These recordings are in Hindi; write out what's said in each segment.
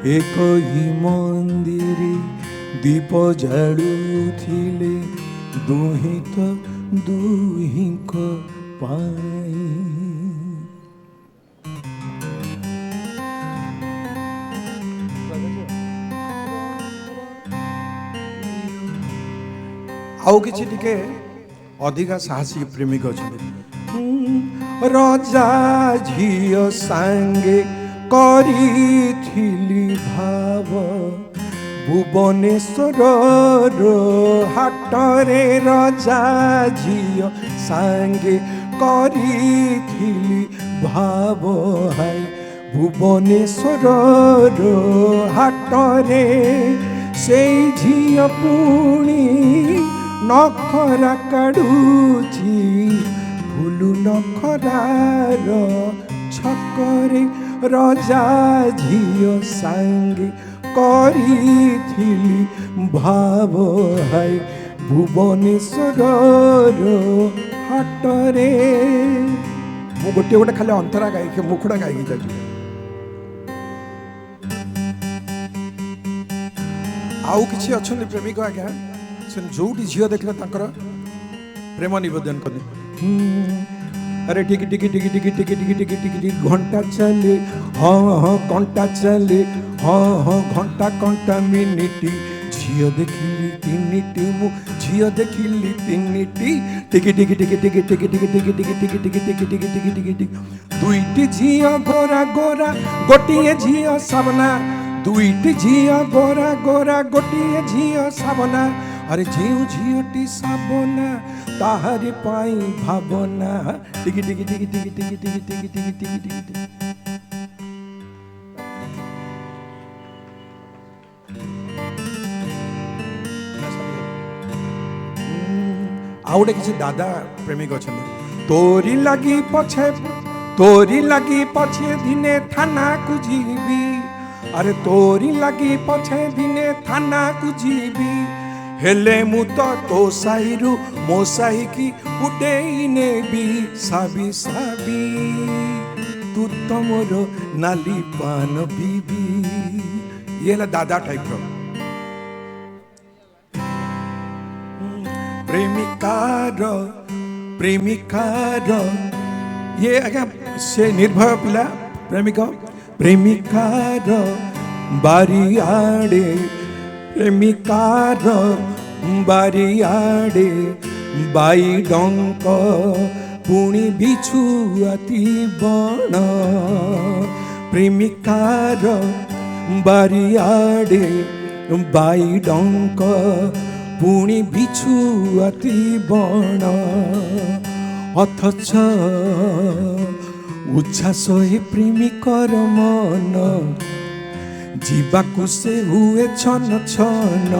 एक ही मंदिर दीप जाड़ुथिले दुही तो दुही को पाई। आउ किछि टिके अधिका साहसी प्रेमिक अछन्ति। राजा झियो सांगे करिथिली भाव भुवनेश्वर हाटरे राजा झियो सांगे करिथिली भाव हाय भुवनेश्वर हाटरे से झियो पुणी नखरा काढुची फुलु नखरार छकरे राजा झियो सांगे करिथिली भाव हाय भुवनेश्वर हाटरे। मु गोटे गोटे खाली अंतरा गायके मुखड़ा गायकी जाऊँ। आउ किछि अछन्ति प्रेमिक आज्ञा जो झील देखले प्रेम निवेदन करते। अरे टिकी टिकी टिकी टिकी टिकी टिकी टिकी टिकी टिकी घंटा चले हाँ हाँ घंटा चले हाँ हाँ घंटा घंटा मिनिटी झील देखिली तीनिटी मु झील देखिली तीनिटी टिकी टिकी टिकी टिकी टिकी टिकी टिकी टिकी टिकी टिकी टिकी टिकी टिकी टिकी टिकी दुईटी झील गोरा गोरा गोटिए झील साबना दुईटी झील गोरा गोरा गोटिए झील साबना। अरे झीउ झीउटी साबना ताहारी पाई भावना टिकी टिकी टिकी टिकी टिकी टिकी टिकी टिकी टिकी टिकी। आउ गोटे किसी दादा प्रेमिक अछन्ति। तोरी लगी पछे दिने थाना को जीवी। अरे तोरी लगी पछे दिने थाना को जीवी हेले मु तो साईरु मो साई की उडेई नेबी साबी साबी तू तो मोर नाली पान बीबी। ये ला दादा टाइप रो प्रेमिकार ये आज्ञा से निर्भय पिला प्रेमिकार बारियाडे प्रेमिकार बारियाडे बाई डंक पुणी बिछुआती बण प्रेमिकार बारियाडे बाई डंक पुणी बिछुआती बण अथच उच्छ्वास प्रेमिकर मन जीवाकु से हुए छन छन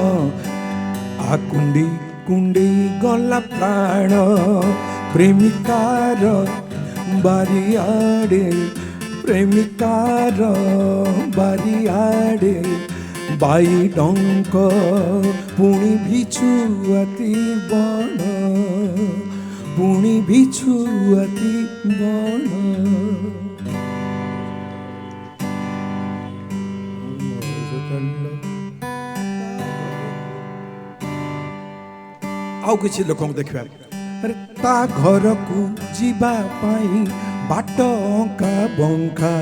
आ कुंडी कुंडी गला प्राण प्रेमिकार बारियाडे प्रेमिकार बारियाडे बाई डंक पुणी बिछुआती बण पुणी बिछुआती बण। आउ किसी लोक देखा अरे ता घर को जीवा पाई बाट अंका बंका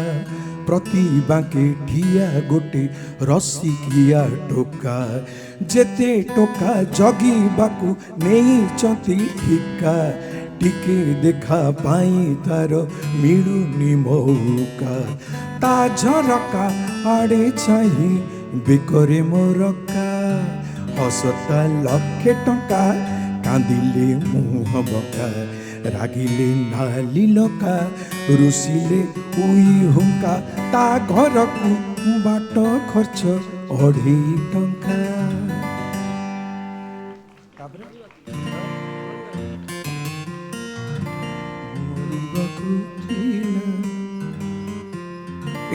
प्रति बांके ठिया गोटे रसिकिया टोका जेते टोका जगी बाकू नहीं चंती ठिका टिके देखा पाई तार मिलुनी मौका ता झरका आड़े चाही बेकरे मोरका हसता लक्षे टंका कांदिले मुह बका रागिले नाली लका रुसिले उई हुंका ता घर को बाट खर्च 2.5 टंका।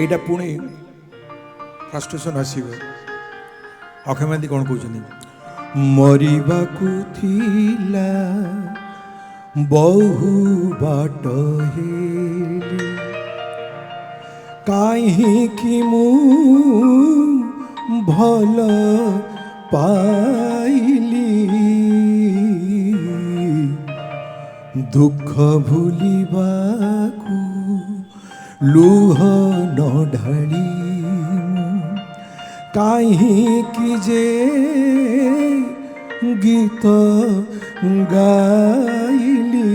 एटा पुणे फ्रस्ट्रेशन आसीबे अक्षय महांती कौन कहते मरिबाकू थिला बहु बाट हेले काहे कि मु ଭଲ ପାଇଲି ଦୁଃଖ ଭୁଲିବାକୁ ଲୁହ ନ ଢାଳି କାହିଁକି ଯେ ଗୀତ ଗାଇଲି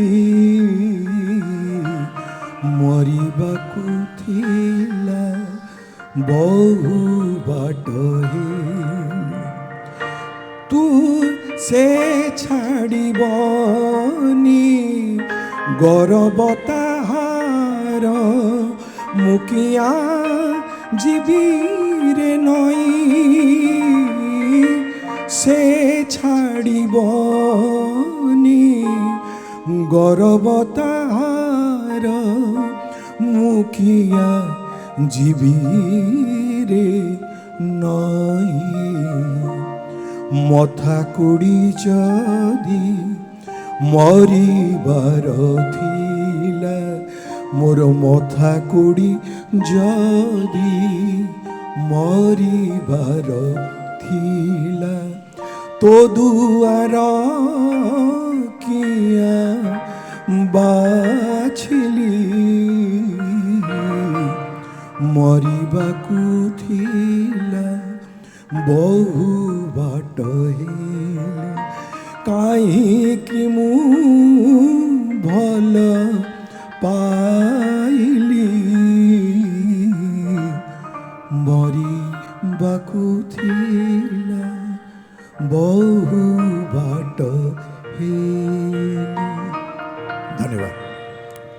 ମରିବାକୁ ଥିଲା ବହୁ ବାଟ ତୁ ସେ ଛାଡ଼ିବନି ଗରବ ତାହାର ମୁକିଆ ଯିବିରେ ନଈ ସେ ଛାଡ଼ିବନି ଗରବ ତାହାର ମୁକିଆ ଯିବିରେ ନଈ ମଥା କୁଡ଼ି ଯଦି ମରିବାର ଥିଲା ମୋର ମଥା କୁଡ଼ି ଯଦି ମରିବାର ଥିଲା ତୋ ଦୁଆର କିଆ ବାଛିଲି ମରିବାକୁ ଥିଲା ବହୁ ବାଟ ହେଲେ କାହିଁକି ମୁଁ ଭଲ ପା